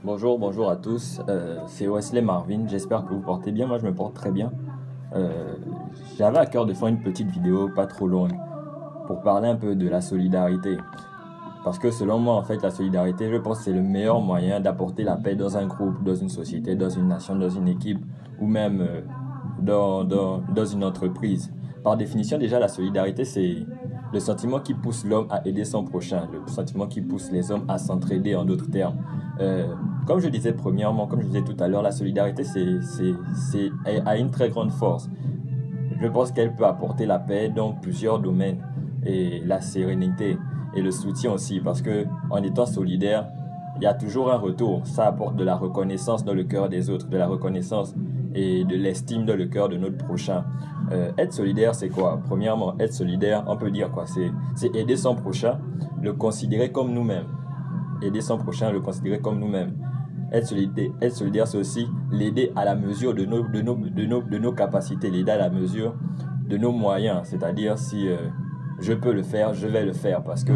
Bonjour à tous, c'est Wesley Marvin, j'espère que vous portez bien, moi je me porte très bien. Euh, J'avais à cœur de faire une petite vidéo pas trop longue pour parler un peu de la solidarité. Parce que selon moi, en fait, la solidarité, je pense que c'est le meilleur moyen d'apporter la paix dans un groupe, dans une société, dans une nation, dans une équipe ou même dans une entreprise. Par définition, déjà, la solidarité, c'est le sentiment qui pousse l'homme à aider son prochain, le sentiment qui pousse les hommes à s'entraider en d'autres termes. Euh, Comme je disais premièrement, comme je disais tout à l'heure, la solidarité, a une très grande force. Je pense qu'elle peut apporter la paix dans plusieurs domaines et la sérénité et le soutien aussi parce que en étant solidaire, il y a toujours un retour. Ça apporte de la reconnaissance dans le cœur des autres, de la reconnaissance et de l'estime dans le cœur de notre prochain. Être solidaire, c'est quoi? Premièrement, être solidaire, on peut dire quoi? C'est aider son prochain, le considérer comme nous-mêmes. Aider son prochain, le considérer comme nous-mêmes. Être solidaire, c'est aussi l'aider à la mesure de nos capacités, l'aider à la mesure de nos moyens. C'est-à-dire, si je peux le faire, je vais le faire. Parce que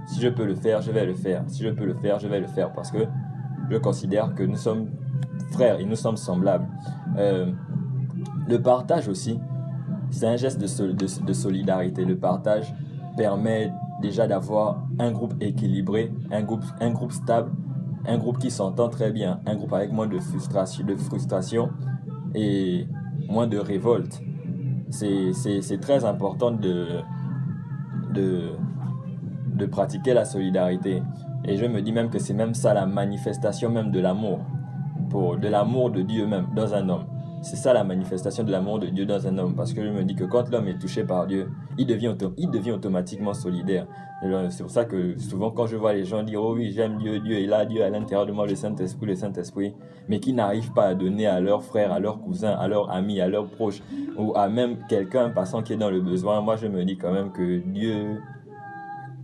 si je peux le faire, je vais le faire. Si je peux le faire, je vais le faire. Parce que je considère que nous sommes frères et nous sommes semblables. Euh, le partage aussi, c'est un geste de solidarité. Le partage permet déjà d'avoir un groupe équilibré, un groupe stable, un groupe qui s'entend très bien, un groupe avec moins de frustration et moins de révolte. C'est très important de, de pratiquer la solidarité. Et je me dis même que c'est même ça la manifestation même de l'amour, de l'amour de Dieu même dans un homme. C'est ça la manifestation de l'amour de Dieu dans un homme. Parce que je me dis que quand l'homme est touché par Dieu, il devient automatiquement solidaire. C'est pour ça que souvent quand je vois les gens dire oh oui j'aime Dieu, Dieu est là, Dieu est à l'intérieur de moi, le Saint-Esprit, mais qui n'arrivent pas à donner à leurs frères, à leurs cousins, à leurs amis, à leurs proches, ou à même quelqu'un passant qui est dans le besoin, moi je me dis quand même que Dieu,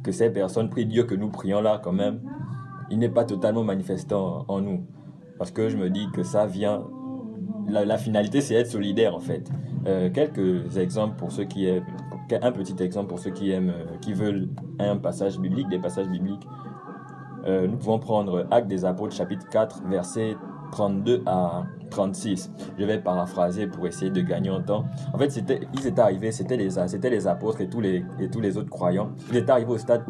que ces personnes prient Dieu que nous prions là quand même, il n'est pas totalement manifestant en nous. Parce que je me dis que ça vient, la finalité c'est être solidaire en fait. Quelques exemples pour ceux qui aiment, un petit exemple pour ceux qui aiment, qui veulent un passage biblique, des passages bibliques. Nous pouvons prendre Actes des Apôtres chapitre 4 versets 32 à 36. Je vais paraphraser pour essayer de gagner en temps. En fait, ils étaient arrivés, c'était les apôtres et tous les autres croyants. Ils étaient arrivés au stade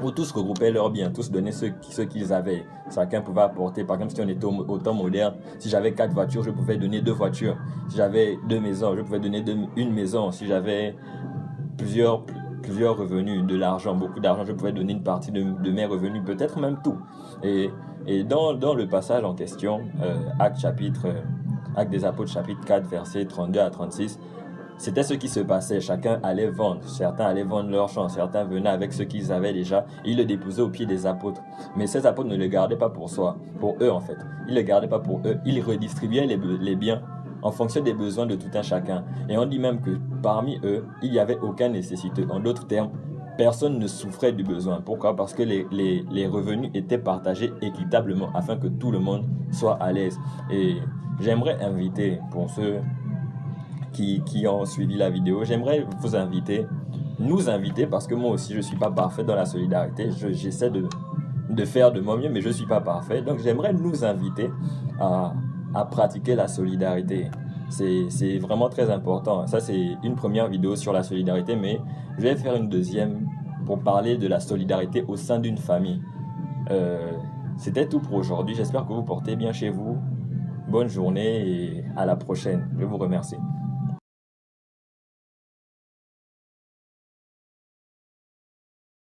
où tous regroupaient leurs biens, tous donnaient ce qu'ils avaient. Chacun pouvait apporter, par exemple, si on était au temps moderne, si j'avais 4 voitures, je pouvais donner 2 voitures. Si j'avais 2 maisons, je pouvais donner une maison. Si j'avais plusieurs, plusieurs revenus, de l'argent, beaucoup d'argent, je pouvais donner une partie de mes revenus, peut-être même tout. Et, et dans le passage en question, Acte des Apôtres, chapitre 4, versets 32 à 36, c'était ce qui se passait. Chacun allait vendre. Certains allaient vendre leurs champs. Certains venaient avec ce qu'ils avaient déjà. Et ils le déposaient aux pieds des apôtres. Mais ces apôtres ne le gardaient pas pour soi. Pour eux, en fait. Ils ne le gardaient pas pour eux. Ils redistribuaient les biens en fonction des besoins de tout un chacun. Et on dit même que parmi eux, il n'y avait aucun nécessiteux. En d'autres termes, personne ne souffrait du besoin. Pourquoi? Parce que les revenus étaient partagés équitablement afin que tout le monde soit à l'aise. Et j'aimerais inviter, pour ceux qui ont suivi la vidéo, j'aimerais nous inviter, parce que moi aussi je ne suis pas parfait dans la solidarité, j'essaie de faire de mon mieux, mais je ne suis pas parfait, donc j'aimerais nous inviter à pratiquer la solidarité. C'est vraiment très important. Ça, c'est une première vidéo sur la solidarité, mais je vais faire une deuxième pour parler de la solidarité au sein d'une famille. Euh, C'était tout pour aujourd'hui. J'espère que vous portez bien chez vous. Bonne journée et à la prochaine. Je vous remercie.